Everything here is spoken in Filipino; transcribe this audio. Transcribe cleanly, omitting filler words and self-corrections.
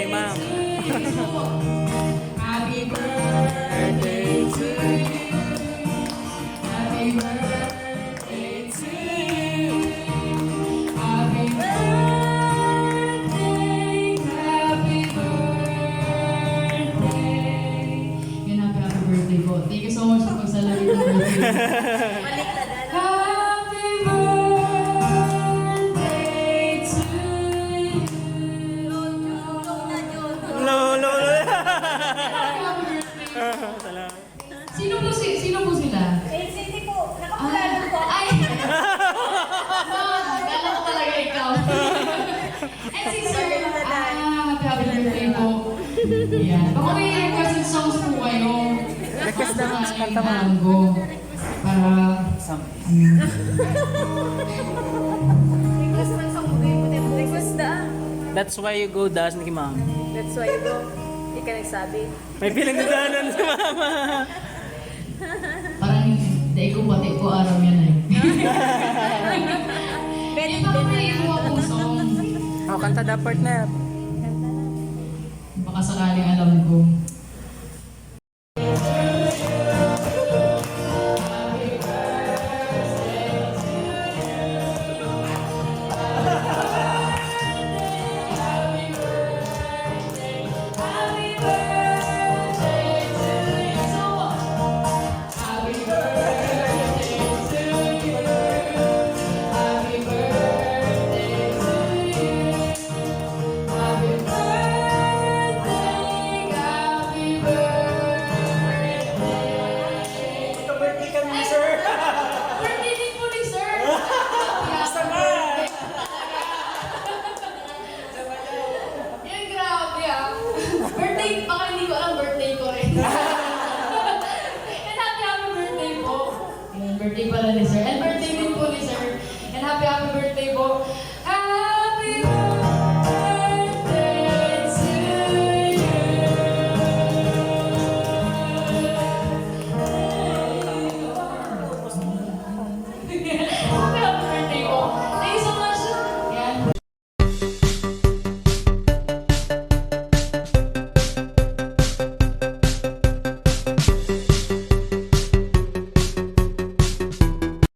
ni ma'am. Happy birthday to you. Happy birthday to you. Happy birthday. Happy birthday. Yan, happy birthday po. Thank you so much sa pagsalari ng birthday. Happy birthday to you. Lolo. Salamat. Sino po sila? Hindi po. Nakapulala po. Ay! Kala ko talaga ikaw. And si Sir, happy birthday po. Yan. Baka may requested songs po kayo. Request na lang, kanta mo. Tango. Para, Request man sa movie mo. Request na. That's why you go dance ni ma'am. That's why you go. Hindi ka nagsabi. May pinagdadaanan si mama. parang, dahil ko pati ko araw yan eh. Benny, Baka may iwa pong song. Oh, kanta da partner. Baka sakaling alam ko. Birthday, baka hindi ko alam birthday ko rin. And happy birthday po. Yan, birthday pala ni Sir. And birthday din po ni Sir. And happy birthday po.